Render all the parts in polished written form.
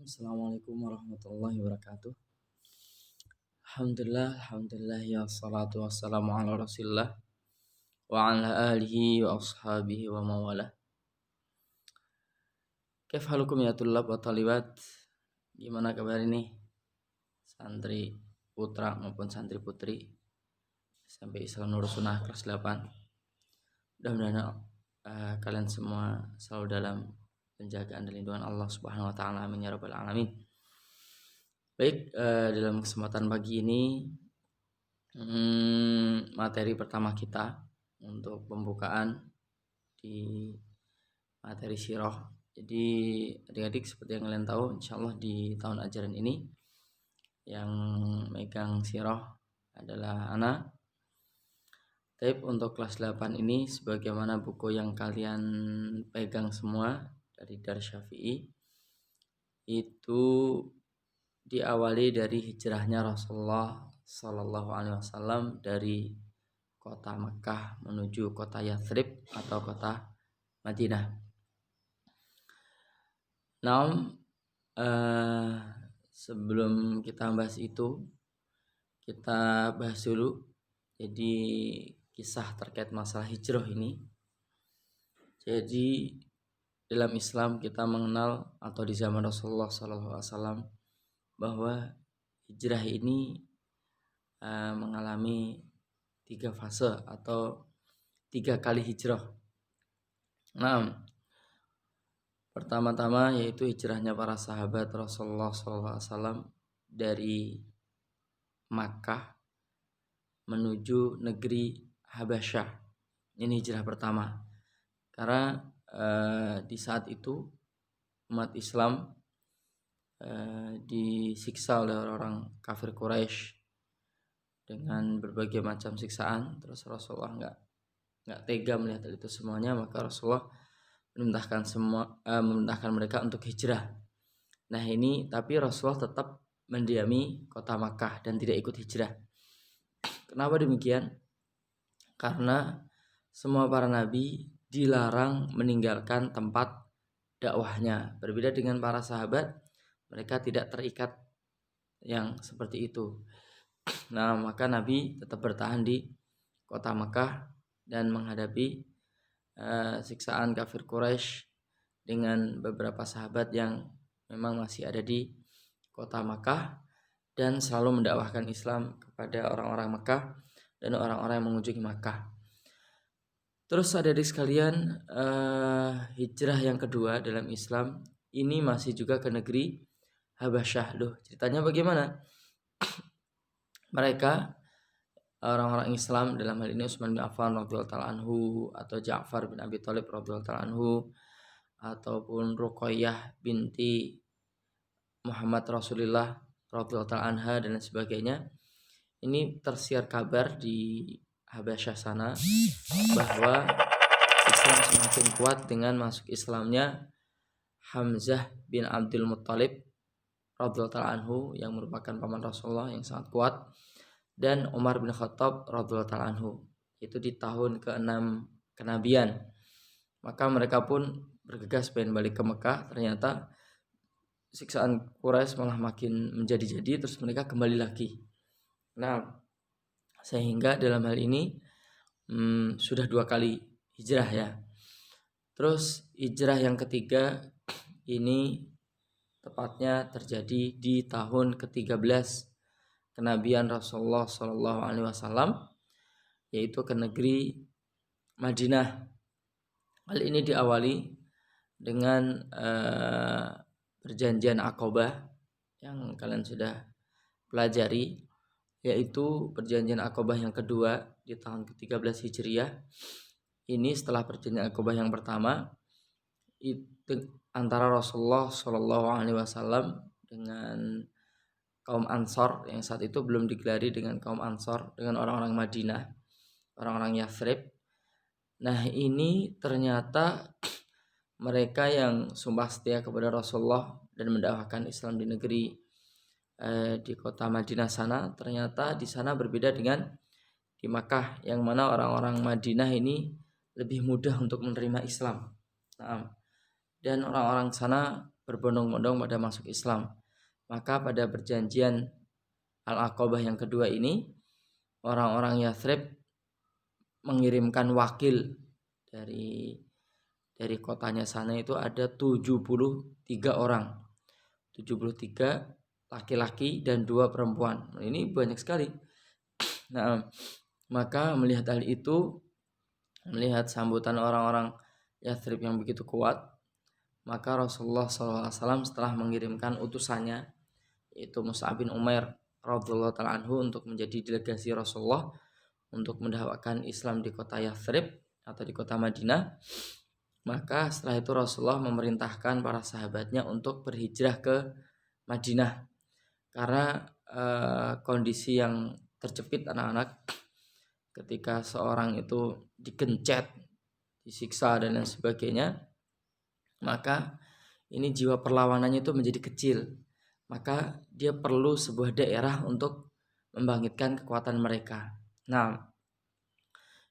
Assalamualaikum warahmatullahi wabarakatuh. Alhamdulillah ya salatu wassalamu ala rasulillah wa ala alihi wa ashabihi wa mawalah. Kaif halukum ya tullab wa talibat? Gimana kabar ini? Santri putra maupun santri putri sampai Islam Nur Sunnah kelas 8. Mudah-mudahan kalian semua selalu dalam penjagaan dan lindungan Allah Subhanahu wa taala. Amin ya rabbal alamin. Baik, dalam kesempatan pagi ini materi pertama kita untuk pembukaan di materi sirah. Jadi adik-adik seperti yang kalian tahu, insyaallah di tahun ajaran ini yang megang sirah adalah Ana. Tapi untuk kelas 8 ini sebagaimana buku yang kalian pegang semua dari Dar Syafi'i itu diawali dari hijrahnya Rasulullah Sallallahu Alaihi Wasallam dari kota Makkah menuju kota Yathrib atau kota Madinah. Sebelum kita bahas itu, kita bahas dulu jadi kisah terkait masalah hijrah ini. Jadi dalam Islam kita mengenal atau di zaman Rasulullah Sallallahu Alaihi Wasallam bahwa hijrah ini mengalami 3 fase atau 3 kali hijrah. Pertama-tama yaitu hijrahnya para sahabat Rasulullah SAW dari Makkah menuju negeri Habasyah. Ini hijrah pertama. Karena di saat itu umat Islam disiksa oleh orang kafir Quraisy dengan berbagai macam siksaan. Terus Rasulullah nggak tega melihat itu semuanya, maka Rasulullah memerintahkan mereka untuk hijrah. Nah ini tapi Rasulullah tetap mendiami kota Makkah dan tidak ikut hijrah. Kenapa demikian? Karena semua para nabi dilarang meninggalkan tempat dakwahnya. Berbeda dengan para sahabat, mereka tidak terikat yang seperti itu. Maka Nabi tetap bertahan di kota Makkah dan menghadapi siksaan kafir Quraisy dengan beberapa sahabat yang memang masih ada di kota Makkah dan selalu mendakwahkan Islam kepada orang-orang Makkah dan orang-orang yang mengunjungi Makkah. Terus adik-adik sekalian, hijrah yang kedua dalam Islam ini masih juga ke negeri Habasyah. Ceritanya bagaimana? Mereka orang-orang Islam, dalam hal ini Utsman bin Affan radhiyallahu ta'ala anhu atau Ja'far bin Abi Thalib radhiyallahu ta'ala anhu ataupun Ruqayyah binti Muhammad Rasulullah radhiyallahu ta'ala anha dan sebagainya. Ini tersiar kabar di Habasyah sana bahwa Islam semakin kuat dengan masuk Islamnya Hamzah bin Abdul Muttalib radhiyallahu ta'ala anhu yang merupakan paman Rasulullah yang sangat kuat, dan Umar bin Khattab radhiyallahu ta'ala anhu, itu di tahun ke-6 kenabian. Maka mereka pun bergegas pengen balik ke Mekah. Ternyata siksaan Quraisy malah makin menjadi-jadi, terus mereka kembali lagi. Sehingga dalam hal ini sudah 2 kali hijrah ya. Terus hijrah yang ketiga ini tepatnya terjadi di tahun ke-13 kenabian Rasulullah Sallallahu Alaihi Wasallam, yaitu ke negeri Madinah. Hal ini diawali dengan perjanjian Aqabah yang kalian sudah pelajari, yaitu perjanjian Aqabah yang kedua di tahun ke-13 Hijriah. Ini setelah perjanjian Aqabah yang pertama itu antara Rasulullah Sallallahu Alaihi Wasallam dengan kaum Ansor yang saat itu belum digelari dengan kaum Ansor, dengan orang-orang Madinah, orang-orang Yathrib. Nah ini ternyata mereka yang sumpah setia kepada Rasulullah dan mendakwahkan Islam di negeri di kota Madinah sana, ternyata di sana berbeda dengan di Makkah, yang mana orang-orang Madinah ini lebih mudah untuk menerima Islam. Dan orang-orang sana berbondong-bondong pada masuk Islam. Maka pada perjanjian Al-Aqabah yang kedua ini, orang-orang Yathrib mengirimkan wakil dari kotanya sana. Itu ada 73 orang, 73 laki-laki dan 2 perempuan. Ini banyak sekali. Nah, maka melihat hal itu, melihat sambutan orang-orang Yathrib yang begitu kuat, maka Rasulullah SAW setelah mengirimkan utusannya, yaitu Mus'ab bin Umair radhiyallahu ta'ala anhu, untuk menjadi delegasi Rasulullah untuk mendakwakan Islam di kota Yathrib atau di kota Madinah. Maka setelah itu Rasulullah memerintahkan para sahabatnya untuk berhijrah ke Madinah karena kondisi yang terjepit anak-anak ketika seorang itu digencet, disiksa dan lain sebagainya, maka ini jiwa perlawanannya itu menjadi kecil. Maka dia perlu sebuah daerah untuk membangkitkan kekuatan mereka. Nah,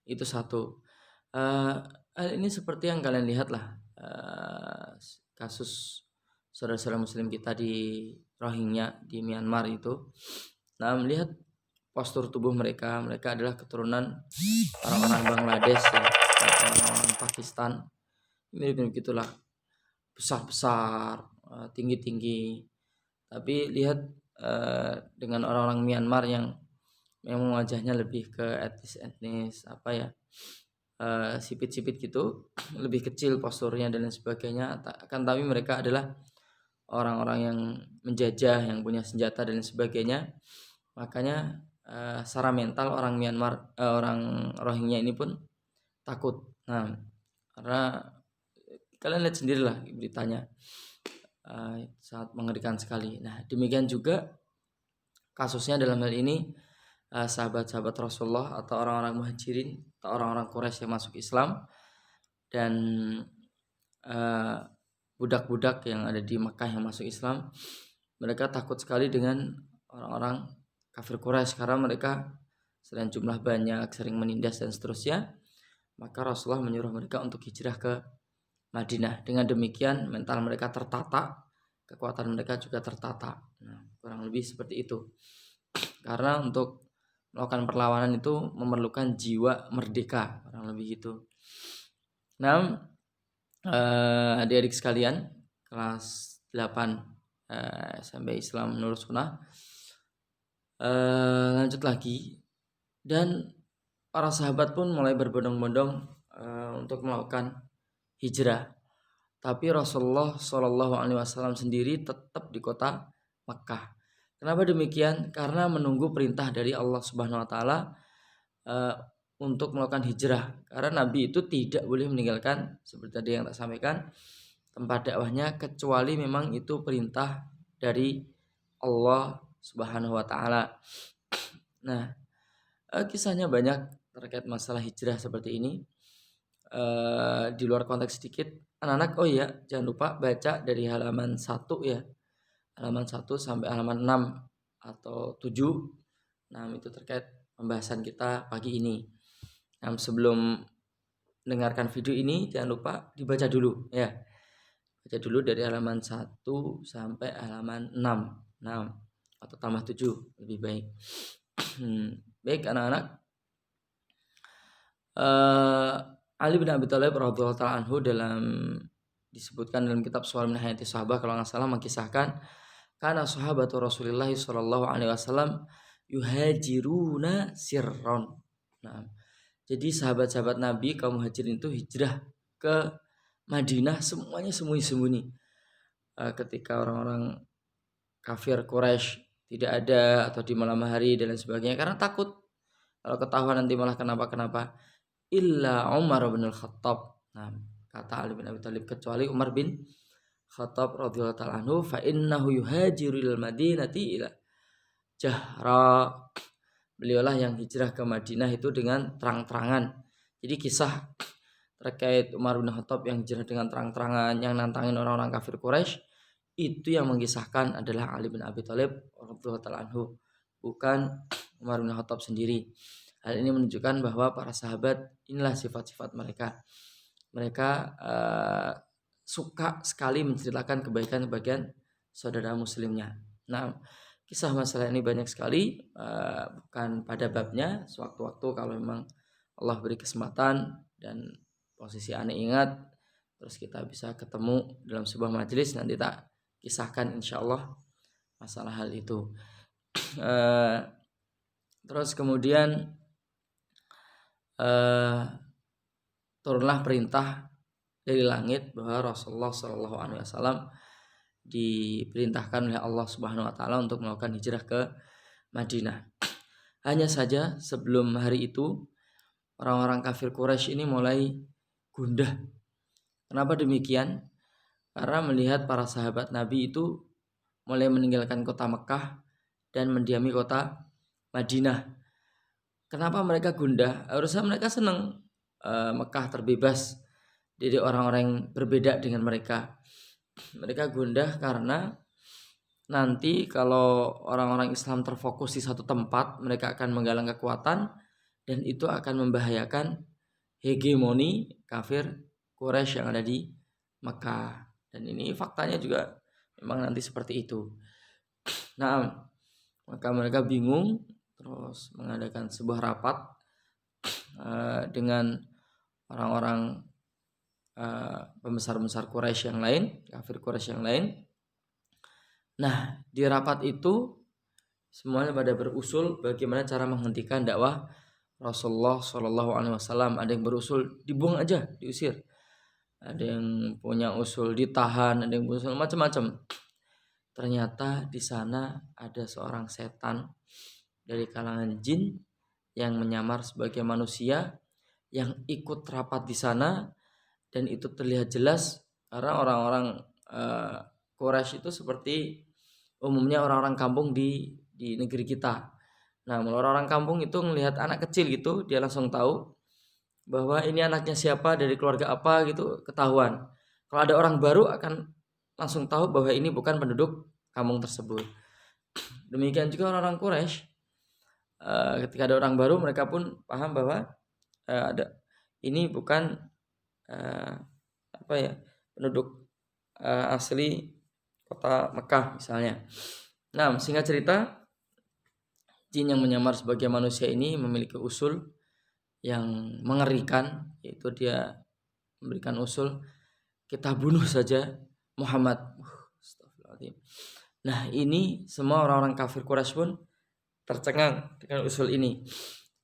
itu satu. Ini seperti yang kalian lihat lah, kasus saudara-saudara muslim kita di Rohingya di Myanmar itu. Nah, melihat postur tubuh mereka adalah keturunan orang-orang Bangladesh ya, atau orang-orang Pakistan, mirip-mirip gitulah, besar-besar, tinggi-tinggi. Tapi lihat dengan orang-orang Myanmar yang wajahnya lebih ke etnis apa ya, sipit-sipit gitu, lebih kecil posturnya dan lain sebagainya. Akan tapi mereka adalah orang-orang yang menjajah, yang punya senjata dan lain sebagainya. Makanya secara mental orang Myanmar, orang Rohingya ini pun takut. Nah, karena kalian lihat sendirilah beritanya, sangat mengerikan sekali. Nah, demikian juga kasusnya dalam hal ini, sahabat-sahabat Rasulullah atau orang-orang Muhajirin atau orang-orang Quraisy yang masuk Islam dan budak-budak yang ada di Mekah yang masuk Islam. Mereka takut sekali dengan orang-orang kafir Quraisy karena mereka selain jumlah banyak, sering menindas dan seterusnya. Maka Rasulullah menyuruh mereka untuk hijrah ke Madinah. Dengan demikian mental mereka tertata, kekuatan mereka juga tertata. Nah, kurang lebih seperti itu. Karena untuk melakukan perlawanan itu memerlukan jiwa merdeka, kurang lebih gitu. Nah, adik-adik sekalian kelas 8 sampai Islam menurut sunnah, lanjut lagi, dan para sahabat pun mulai berbondong-bondong untuk melakukan hijrah. Tapi Rasulullah SAW sendiri tetap di kota Makkah. Kenapa demikian? Karena menunggu perintah dari Allah Subhanahu Wa Taala untuk melakukan hijrah. Karena Nabi itu tidak boleh meninggalkan, seperti tadi yang tak sampaikan, tempat dakwahnya kecuali memang itu perintah dari Allah Subhanahu Wa Taala. Nah, kisahnya banyak terkait masalah hijrah seperti ini. Di luar konteks sedikit, anak-anak, oh iya, jangan lupa baca dari halaman 1 ya, halaman 1 sampai halaman 6 atau 7. Nah, itu terkait pembahasan kita pagi ini. Nah, sebelum mendengarkan video ini jangan lupa dibaca dulu ya. Baca dulu dari halaman 1 sampai halaman 6. Nah, atau tambah 7 lebih baik. Baik anak-anak, Ali bin Abi Thalib radhiyallahu ta'ala anhu disebutkan dalam kitab Suwar min Hayati Sahabah, kalau nggak salah, mengisahkan karena sahabatu Rasulullah sallallahu alaihi wasallam yuhajiruna sirron. Nah, jadi sahabat-sahabat Nabi kaum Muhajirin itu hijrah ke Madinah semuanya sembunyi-sembunyi. Ketika orang-orang kafir Quraisy tidak ada atau di malam hari dan lain sebagainya, karena takut kalau ketahuan nanti malah kenapa-kenapa. Illa Umar bin Al-Khattab. Nah, kata Ali bin Abi Thalib, kecuali Umar bin Khattab radhiyallahu ta'ala anhu, fa innahu yuhajiru ilal Madinati ila jahra. Beliaulah yang hijrah ke Madinah itu dengan terang-terangan. Jadi kisah terkait Umar bin Khattab yang hijrah dengan terang-terangan, yang nantangin orang-orang kafir Quraisy, itu yang mengisahkan adalah Ali bin Abi Thalib radhiyallahu ta'ala anhu, bukan Umar bin Khattab sendiri. Hal ini menunjukkan bahwa para sahabat inilah sifat-sifat mereka. Mereka suka sekali menceritakan kebaikan-kebaikan saudara muslimnya. Nah, kisah masalah ini banyak sekali, bukan pada babnya. Sewaktu-waktu kalau memang Allah beri kesempatan dan posisi aneh ingat, terus kita bisa ketemu dalam sebuah majelis, nanti tak kisahkan insya Allah masalah hal itu. Terus kemudian turunlah perintah dari langit bahwa Rasulullah Shallallahu Alaihi Wasallam diperintahkan oleh Allah Subhanahu Wa Taala untuk melakukan hijrah ke Madinah. Hanya saja sebelum hari itu orang-orang kafir Quraisy ini mulai gundah. Kenapa demikian? Karena melihat para sahabat Nabi itu mulai meninggalkan kota Mekah dan mendiami kota Madinah. Kenapa mereka gundah? Harusnya mereka senang, Mekah terbebas dari orang-orang yang berbeda dengan mereka. Mereka gundah karena nanti kalau orang-orang Islam terfokus di satu tempat, mereka akan menggalang kekuatan dan itu akan membahayakan hegemoni kafir Quraisy yang ada di Mekah. Dan ini faktanya juga memang nanti seperti itu. Nah, maka mereka bingung, terus mengadakan sebuah rapat dengan orang-orang pembesar-pembesar Quraisy yang lain, kafir Quraisy yang lain. Nah, di rapat itu semuanya pada berusul bagaimana cara menghentikan dakwah Rasulullah Shallallahu Alaihi Wasallam. Ada yang berusul dibuang aja, diusir. Ada yang punya usul ditahan, ada yang berusul macam-macam. Ternyata di sana ada seorang setan dari kalangan jin yang menyamar sebagai manusia yang ikut rapat di sana, dan itu terlihat jelas karena orang-orang Quraisy itu seperti umumnya orang-orang kampung di negeri kita. Nah, orang-orang kampung itu melihat anak kecil gitu, dia langsung tahu bahwa ini anaknya siapa, dari keluarga apa gitu, ketahuan. Kalau ada orang baru akan langsung tahu bahwa ini bukan penduduk kampung tersebut. Demikian juga orang-orang Quraisy, ketika ada orang baru mereka pun paham bahwa ada ini bukan penduduk asli kota Mekah misalnya. Nah, singkat cerita, jin yang menyamar sebagai manusia ini memiliki usul yang mengerikan, yaitu dia memberikan usul kita bunuh saja Muhammad. Nah, ini semua orang-orang kafir Quraisy pun tercengang dengan usul ini.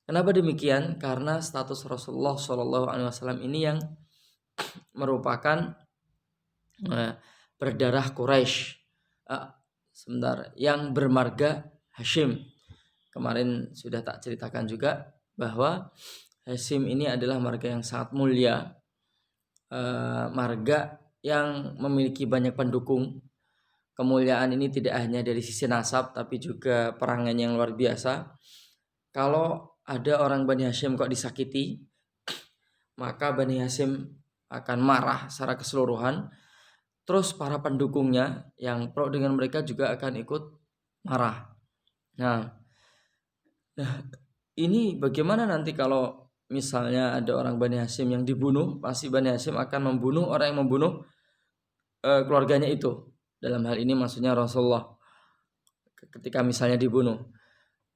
Kenapa demikian? Karena status Rasulullah Shallallahu Alaihi Wasallam ini yang merupakan berdarah Quraisy, yang bermarga Hashim. Kemarin sudah tak ceritakan juga bahwa Hashim ini adalah marga yang sangat mulia, marga yang memiliki banyak pendukung. Kemuliaan ini tidak hanya dari sisi nasab, tapi juga perangan yang luar biasa. Kalau ada orang Bani Hashim kok disakiti, maka Bani Hashim akan marah secara keseluruhan. Terus para pendukungnya yang pro dengan mereka juga akan ikut marah. Nah, ini bagaimana nanti kalau misalnya ada orang Bani Hashim yang dibunuh, pasti Bani Hashim akan membunuh orang yang membunuh keluarganya itu. Dalam hal ini maksudnya Rasulullah ketika misalnya dibunuh.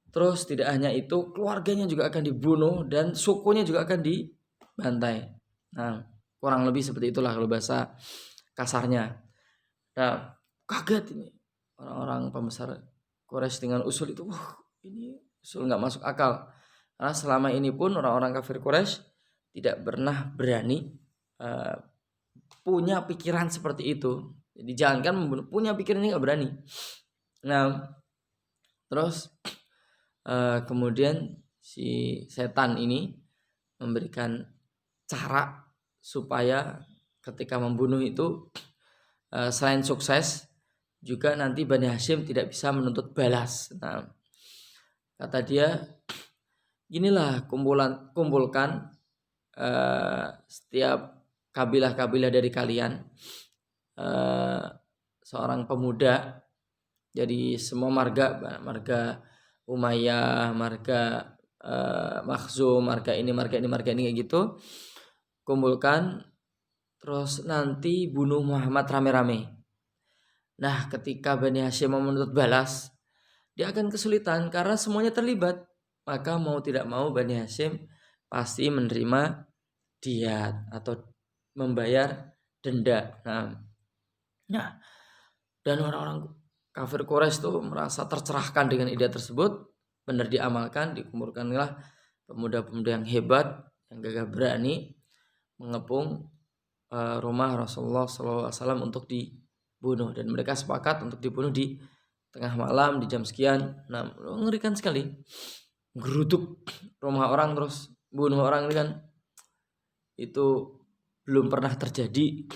Terus tidak hanya itu, keluarganya juga akan dibunuh dan sukunya juga akan dibantai. Nah, kurang lebih seperti itulah kalau bahasa kasarnya. Nah, kaget ini orang-orang pembesar Quraisy dengan usul itu. Ini usul nggak masuk akal. Karena selama ini pun orang-orang kafir Quraisy tidak pernah berani punya pikiran seperti itu. Jadi jangankan membunuh, punya pikiran ini nggak berani. Nah, terus kemudian si setan ini memberikan cara supaya ketika membunuh itu selain sukses juga nanti Bani Hashim tidak bisa menuntut balas. Nah, kata dia, inilah kumpulkan setiap kabilah-kabilah dari kalian, seorang pemuda, jadi semua marga Umayyah, marga Makhzum, marga ini kayak gitu, kumpulkan terus nanti bunuh Muhammad rame-rame. Nah, ketika Bani Hashim mau menuntut balas, dia akan kesulitan karena semuanya terlibat. Maka mau tidak mau Bani Hashim pasti menerima diat atau membayar denda. Nah, dan orang-orang kafir Quraisy itu merasa tercerahkan dengan ide tersebut, benar diamalkan, dikumpulkanlah pemuda-pemuda yang hebat, yang gagah berani mengepung rumah Rasulullah SAW untuk dibunuh, dan mereka sepakat untuk dibunuh di tengah malam di jam sekian. Nah, mengerikan sekali, geruduk rumah orang terus bunuh orang, ini kan itu belum pernah terjadi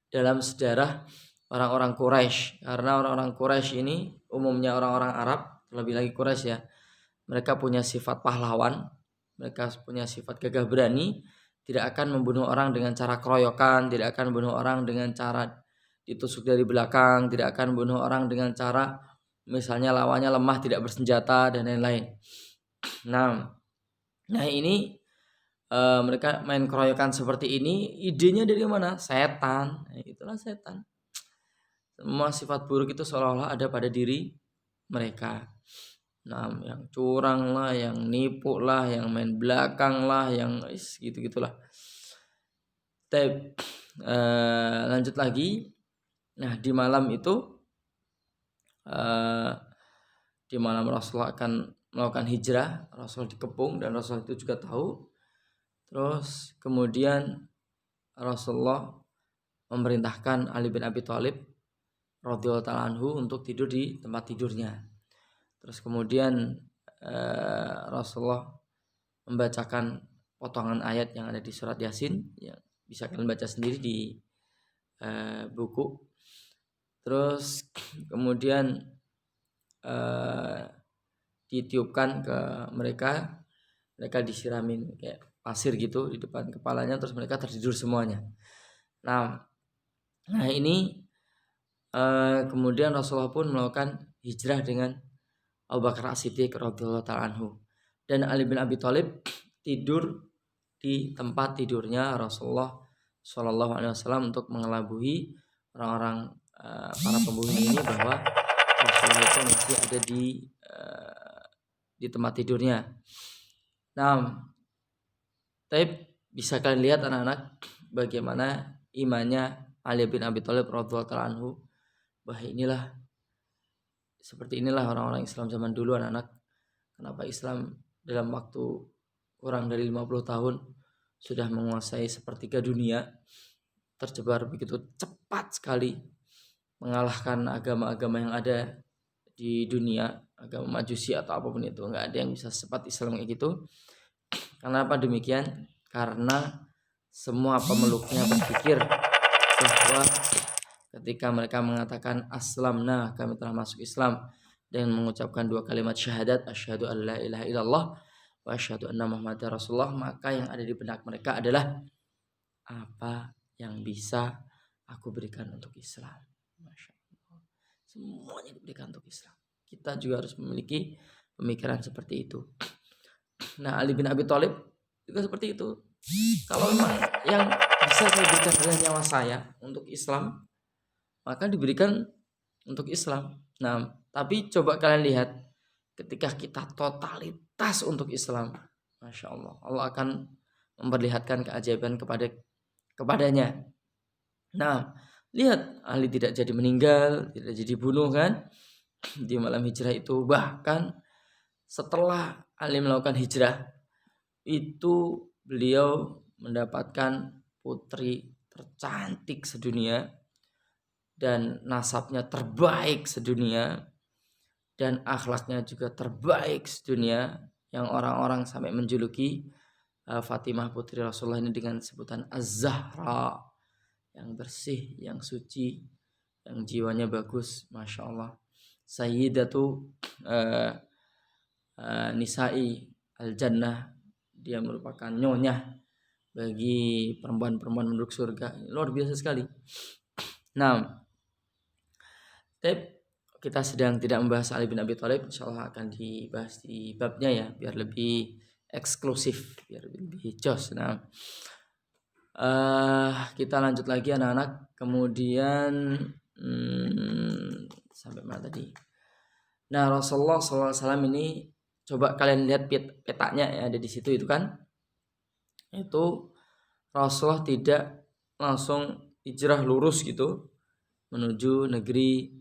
dalam sejarah orang-orang Quraisy, karena orang-orang Quraisy ini umumnya orang-orang Arab, lebih lagi Quraisy ya, mereka punya sifat pahlawan, mereka punya sifat gagah berani, tidak akan membunuh orang dengan cara keroyokan, tidak akan membunuh orang dengan cara ditusuk dari belakang, tidak akan membunuh orang dengan cara misalnya lawannya lemah tidak bersenjata dan lain-lain. Nah ini mereka main keroyokan seperti ini, idenya dari mana? Setan. Nah, itulah setan. Semua sifat buruk itu seolah-olah ada pada diri mereka. Nah, yang curang lah, yang nipu lah, yang main belakang lah, yang gitu-gitulah. Lanjut lagi. Nah, di malam itu, di malam Rasulullah akan melakukan hijrah, Rasul dikepung dan Rasul itu juga tahu. Terus kemudian Rasulullah memerintahkan Ali bin Abi Thalib radhiyallahu ta'ala anhu untuk tidur di tempat tidurnya. Terus kemudian Rasulullah membacakan potongan ayat yang ada di surat Yasin, yang bisa kalian baca sendiri di buku. Terus kemudian ditiupkan ke mereka disiramin kayak pasir gitu di depan kepalanya, terus mereka tertidur semuanya. Nah ini kemudian Rasulullah pun melakukan hijrah dengan Abu Bakar As-Siddiq radhiyallahu ta'ala anhu, dan Ali bin Abi Thalib tidur di tempat tidurnya Rasulullah Shallallahu Alaihi Wasallam untuk mengelabui orang-orang para pembunuh ini bahwa Rasulullah itu masih ada di tempat tidurnya. Nah, tapi bisa kalian lihat anak-anak bagaimana imannya Ali bin Abi Thalib radhiyallahu ta'ala anhu, bahwa seperti inilah orang-orang Islam zaman dulu anak-anak. Kenapa Islam dalam waktu kurang dari 50 tahun sudah menguasai sepertiga dunia, tersebar begitu cepat sekali, mengalahkan agama-agama yang ada di dunia, agama Majusi atau apapun itu, nggak ada yang bisa secepat Islam kayak gitu. Kenapa demikian? Karena semua pemeluknya berpikir bahwa ketika mereka mengatakan aslamna, kami telah masuk Islam, dengan mengucapkan dua kalimat syahadat, asyhadu an la ilaha illallah wa asyhadu anna muhammadar rasulullah, maka yang ada di benak mereka adalah apa yang bisa aku berikan untuk Islam. Masya Allah. Semuanya diberikan untuk Islam. Kita juga harus memiliki pemikiran seperti itu. Nah, Ali bin Abi Thalib juga seperti itu. Kalau memang yang bisa saya berikan adalah nyawa saya untuk Islam, maka diberikan untuk Islam. Nah, tapi coba kalian lihat, ketika kita totalitas untuk Islam, Masya Allah, Allah akan memperlihatkan keajaiban kepadanya. Nah, lihat, Ali tidak jadi meninggal, tidak jadi bunuh kan di malam hijrah itu. Bahkan setelah Ali melakukan hijrah itu, beliau mendapatkan putri tercantik sedunia dan nasabnya terbaik sedunia dan akhlaknya juga terbaik sedunia, yang orang-orang sampai menjuluki Fatimah putri Rasulullah ini dengan sebutan Az-Zahra, yang bersih, yang suci, yang jiwanya bagus, Masya Allah. Sayyidatu Nisa'i Al-Jannah, dia merupakan nyonya bagi perempuan-perempuan penduduk surga. Luar biasa sekali. Nah, kita sedang tidak membahas Ali bin Abi Thalib, insyaallah akan dibahas di babnya ya, biar lebih eksklusif, biar lebih jos. Nah, Kita lanjut lagi anak-anak. Kemudian sampai mana tadi? Nah, Rasulullah SAW ini coba kalian lihat petanya yang ada di situ itu kan. Itu Rasulullah tidak langsung hijrah lurus gitu menuju negeri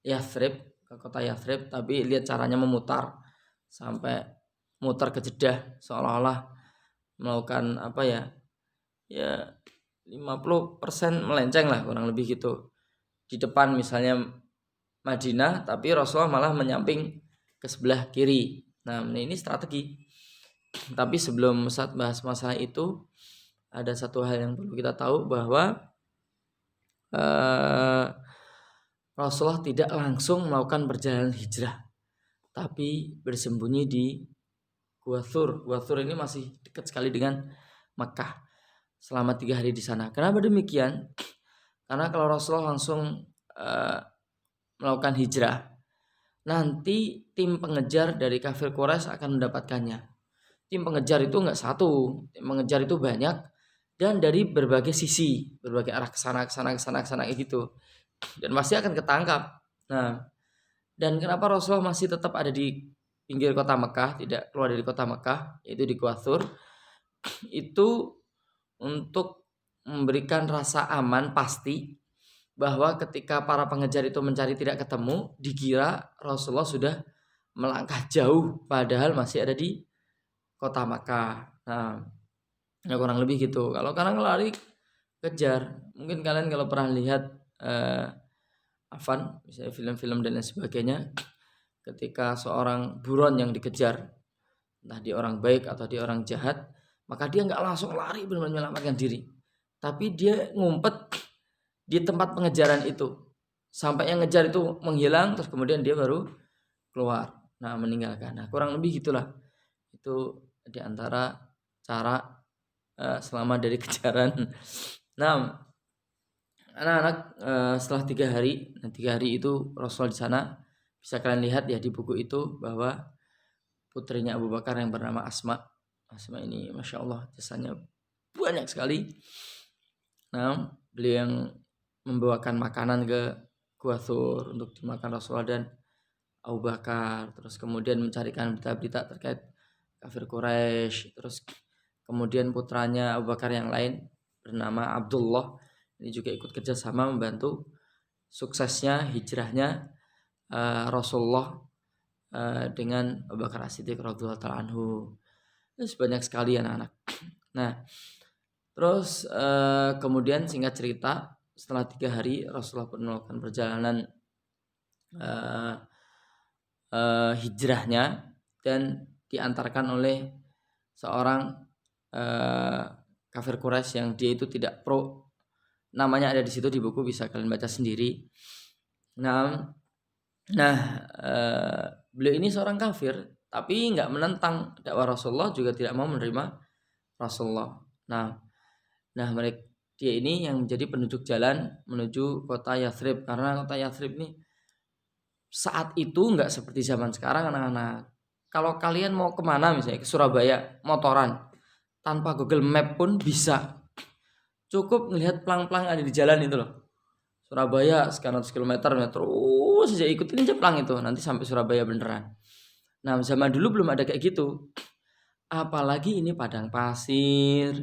Yathrib, ke kota Yathrib, tapi lihat caranya memutar sampai muter ke Jeddah, seolah-olah melakukan apa ya 50% melenceng lah kurang lebih gitu. Di depan misalnya Madinah, tapi Rasulullah malah menyamping ke sebelah kiri. Nah, ini strategi. Tapi sebelum saat bahas masalah itu, ada satu hal yang perlu kita tahu bahwa Rasulullah tidak langsung melakukan perjalanan hijrah, tapi bersembunyi di Gua Thur. Gua Thur ini masih dekat sekali dengan Makkah. Selama 3 hari di sana. Kenapa demikian? Karena kalau Rasulullah langsung melakukan hijrah, nanti tim pengejar dari kafir Quraisy akan mendapatkannya. Tim pengejar itu enggak satu, tim pengejar itu banyak dan dari berbagai sisi, berbagai arah ke sana gitu. Dan pasti akan ketangkap. Nah, dan kenapa Rasulullah masih tetap ada di pinggir kota Mekah, tidak keluar dari kota Mekah, yaitu di Gua Thur, itu untuk memberikan rasa aman pasti bahwa ketika para pengejar itu mencari tidak ketemu, dikira Rasulullah sudah melangkah jauh padahal masih ada di kota Makkah. Nah, ya kurang lebih gitu. Kalau kadang lari kejar, mungkin kalian kalau pernah lihat misalnya film-film dan lain sebagainya, ketika seorang buron yang dikejar, entah dia orang baik atau dia orang jahat, maka dia nggak langsung lari benar-benar menyelamatkan diri, tapi dia ngumpet di tempat pengejaran itu sampai yang ngejar itu menghilang, terus kemudian dia baru keluar, nah meninggalkan. Nah kurang lebih gitulah, itu diantara cara selamat dari kejaran. Nah anak-anak, setelah 3 hari itu Rasul di sana, bisa kalian lihat ya di buku itu bahwa putrinya Abu Bakar yang bernama Asma ini Masya Allah jasanya banyak sekali. Nah beliau yang membawakan makanan ke Gua Thur untuk dimakan Rasulullah dan Abu Bakar, terus kemudian mencarikan berita-berita terkait kafir Quraisy, terus kemudian putranya Abu Bakar yang lain bernama Abdullah ini juga ikut kerjasama membantu suksesnya hijrahnya Rasulullah dengan Abu Bakar As-Siddiq radhiyallahu ta'ala anhu. Terus banyak sekali anak-anak. Nah, terus kemudian singkat cerita setelah 3 hari Rasulullah pun melakukan perjalanan hijrahnya dan diantarkan oleh seorang kafir Quraisy yang dia itu tidak pro, namanya ada di situ di buku, bisa kalian baca sendiri. Nah beliau ini seorang kafir tapi nggak menentang dakwah Rasulullah, juga tidak mau menerima Rasulullah. Nah mereka dia ini yang menjadi penduduk jalan menuju kota Yathrib, karena kota Yathrib ini saat itu nggak seperti zaman sekarang anak-anak. Kalau kalian mau kemana misalnya ke Surabaya motoran tanpa Google Map pun bisa, cukup melihat pelang-pelang ada di jalan itu loh. Surabaya sekian ratus kilometer terus saja ikutin aja pelang itu, nanti sampai Surabaya beneran. Nah zaman dulu belum ada kayak gitu, apalagi ini padang pasir,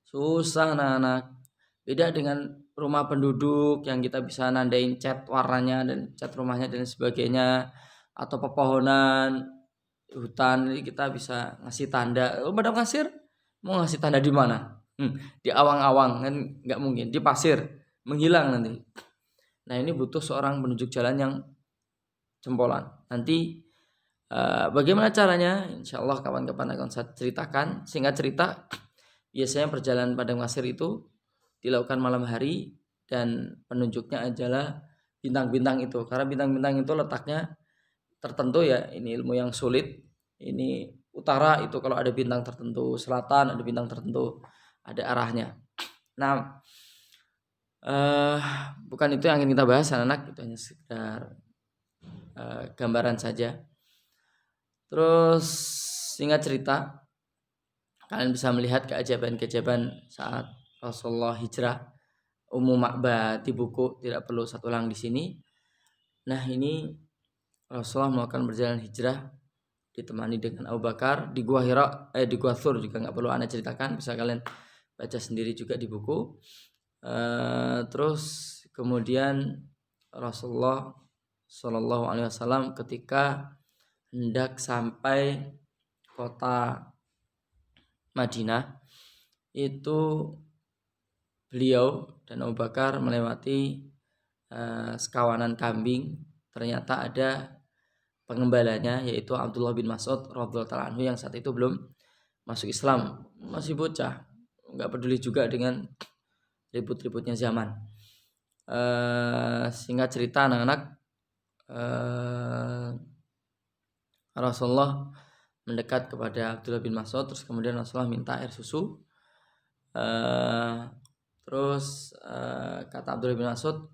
susah anak-anak. Beda dengan rumah penduduk yang kita bisa nandain cat warnanya dan cat rumahnya dan sebagainya, atau pepohonan, hutan, jadi kita bisa ngasih tanda. Padang pasir mau ngasih tanda di mana? Di awang-awang kan nggak mungkin, di pasir menghilang nanti. Nah ini butuh seorang penunjuk jalan yang jempolan. Nanti bagaimana caranya? Insya Allah kapan-kapan akan saya ceritakan. Singkat cerita, biasanya perjalanan padang pasir itu dilakukan malam hari dan penunjuknya adalah bintang-bintang itu, karena bintang-bintang itu letaknya tertentu ya. Ini ilmu yang sulit. Ini utara itu kalau ada bintang tertentu, selatan ada bintang tertentu, ada arahnya. Nah bukan itu yang ingin kita bahas anak-anak, itu hanya sekedar gambaran saja. Terus singkat cerita kalian bisa melihat keajaiban-keajaiban saat Rasulullah hijrah. Umum Makba di buku, tidak perlu satu ulang di sini. Nah, ini Rasulullah melakukan berjalan hijrah ditemani dengan Abu Bakar di Gua Hira, di Gua Thur juga nggak perlu Anda ceritakan, bisa kalian baca sendiri juga di buku. Terus kemudian Rasulullah Shallallahu Alaihi Wasallam ketika hendak sampai kota Madinah itu beliau dan Abu Bakar melewati sekawanan kambing. Ternyata ada pengembalanya yaitu Abdullah bin Mas'ud radhiyallahu ta'ala anhu yang saat itu belum masuk Islam, masih bocah, nggak peduli juga dengan ribut-ributnya zaman. Singkat cerita anak-anak, Rasulullah mendekat kepada Abdullah bin Mas'ud, terus kemudian Rasulullah minta air susu. Terus kata Abdullah bin Mas'ud,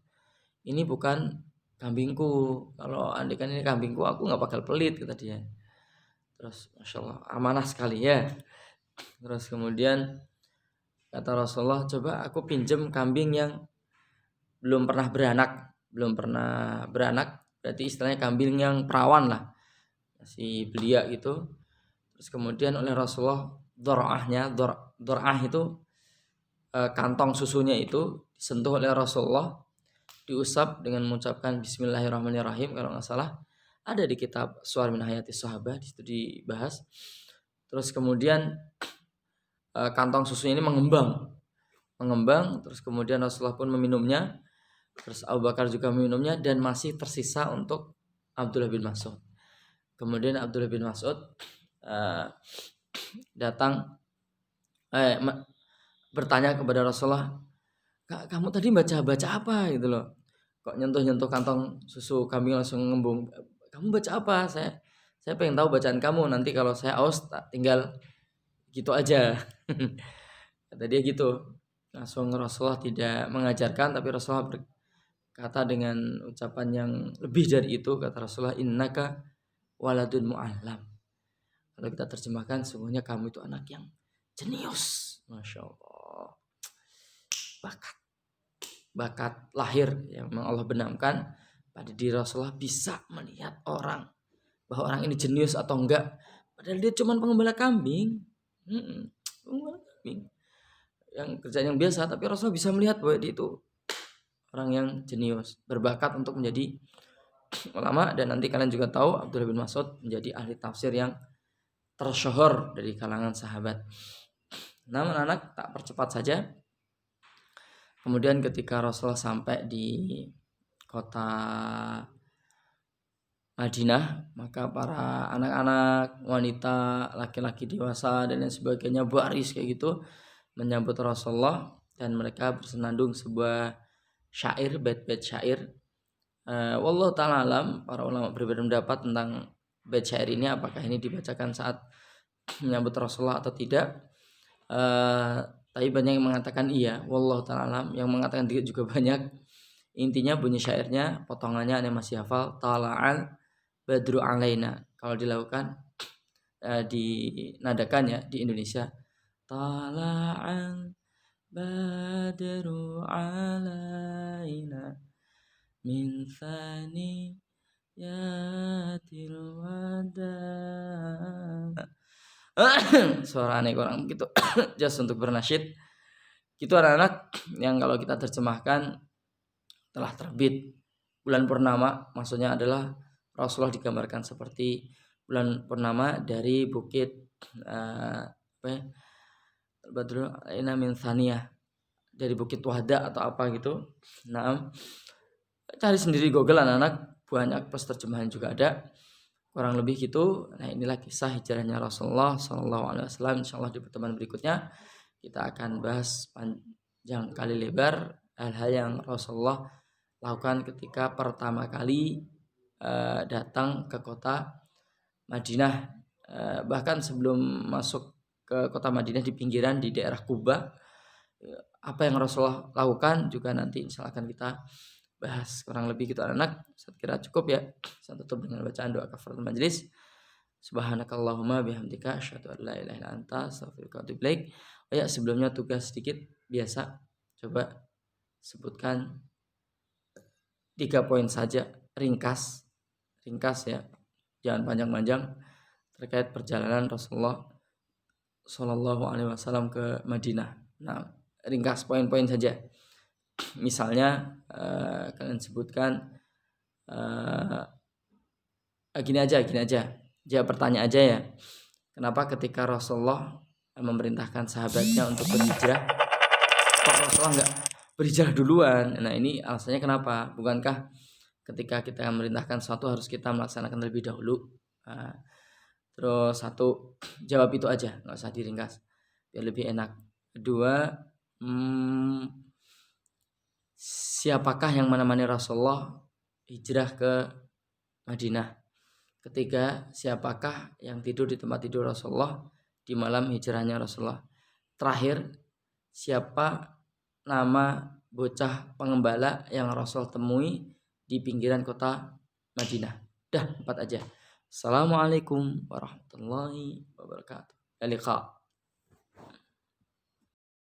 ini bukan kambingku, kalau andikan ini kambingku aku nggak bakal pelit, kata dia. Terus Masya Allah amanah sekali ya. Terus kemudian kata Rasulullah, coba aku pinjem kambing yang belum pernah beranak, berarti istilahnya kambing yang perawan lah, masih belia gitu. Terus kemudian oleh Rasulullah dor'ah itu kantong susunya itu disentuh oleh Rasulullah, diusap dengan mengucapkan Bismillahirrahmanirrahim, kalau nggak salah ada di kitab Suwar min Hayati Sahabah, di situ dibahas. Terus kemudian kantong susunya ini mengembang, terus kemudian Rasulullah pun meminumnya, terus Abu Bakar juga meminumnya, dan masih tersisa untuk Abdullah bin Mas'ud. Kemudian Abdullah bin Mas'ud datang bertanya kepada Rasulullah, kamu tadi baca apa gitu loh, kok nyentuh kantong susu kambing langsung ngembung, kamu baca apa? Saya pengen tahu bacaan kamu, nanti kalau saya aus tinggal gitu aja. Kata dia gitu. Langsung Rasulullah tidak mengajarkan, tapi Rasulullah berkata dengan ucapan yang lebih dari itu, kata Rasulullah, innaka waladun mu'allam. Kalau kita terjemahkan, sungguhnya kamu itu anak yang jenius. Masya Allah, bakat lahir yang Allah benamkan pada diri Rasulullah, bisa melihat orang bahwa orang ini jenius atau enggak, padahal dia cuma pengembala kambing, yang kerjaan yang biasa, tapi Rasulullah bisa melihat bahwa dia itu orang yang jenius, berbakat untuk menjadi ulama. Dan nanti kalian juga tahu Abdullah bin Mas'ud menjadi ahli tafsir yang tersyuhur dari kalangan sahabat. Namun anak tak percepat saja. Kemudian ketika Rasulullah sampai di kota Madinah, maka para anak-anak, wanita, laki-laki dewasa dan lain sebagainya baris kayak gitu menyambut Rasulullah, dan mereka bersenandung sebuah syair, bait-bait syair. Wallahu ta'ala alam, para ulama berbeda pendapat tentang bait syair ini, apakah ini dibacakan saat menyambut Rasulullah atau tidak. Tapi banyak yang mengatakan iya, wallahu ta'ala alam. Yang mengatakan tidak juga banyak. Intinya bunyi syairnya, potongannya Anda masih hafal, tala'al badru alaina. Kalau dilakukan dinadakan ya di Indonesia, tala'al badru alaina min thani yatil wada. Suara aneh kurang begitu just untuk bernasyid. Itu anak-anak yang kalau kita terjemahkan telah terbit bulan purnama, maksudnya adalah Rasulullah digambarkan seperti bulan purnama dari bukit Badru Aina min Thaniyah, dari bukit Wahda atau apa gitu. Nah, cari sendiri Google anak-anak, banyak plus terjemahan juga ada, kurang lebih gitu. Nah, inilah kisah hijrahnya Rasulullah SAW. Insyaallah di pertemuan berikutnya kita akan bahas panjang kali lebar hal-hal yang Rasulullah lakukan ketika pertama kali datang ke kota Madinah. Bahkan sebelum masuk ke kota Madinah, di pinggiran di daerah Kuba, apa yang Rasulullah lakukan juga nanti insyaallah akan kita bahas. Kurang lebih gitu anak, saya kira cukup ya. Saya tutup dengan bacaan doa kafaratul majelis. Subhanakallahumma bihamdika asyhadu an la ilaha illa anta astaghfiruka wa atubu ilaik. Oh ya, sebelumnya tugas sedikit biasa, coba sebutkan 3 poin saja, ringkas ya, jangan panjang-panjang, terkait perjalanan Rasulullah Shallallahu Alaihi Wasallam ke Madinah. Nah, ringkas poin-poin saja. Misalnya kalian sebutkan gini aja. Jawab pertanyaan aja ya. Kenapa ketika Rasulullah memerintahkan sahabatnya untuk berhijrah, kok Rasulullah nggak berhijrah duluan? Nah, ini alasannya kenapa? Bukankah ketika kita memerintahkan sesuatu harus kita melaksanakan terlebih dahulu? Nah, terus satu, jawab itu aja, nggak usah diringkas, biar lebih enak. Kedua, siapakah yang menemani Rasulullah hijrah ke Madinah? Ketiga, siapakah yang tidur di tempat tidur Rasulullah di malam hijrahnya Rasulullah? Terakhir, siapa nama bocah pengembala yang Rasul temui di pinggiran kota Madinah? Dah, 4 aja. Assalamualaikum warahmatullahi wabarakatuh. Liqa.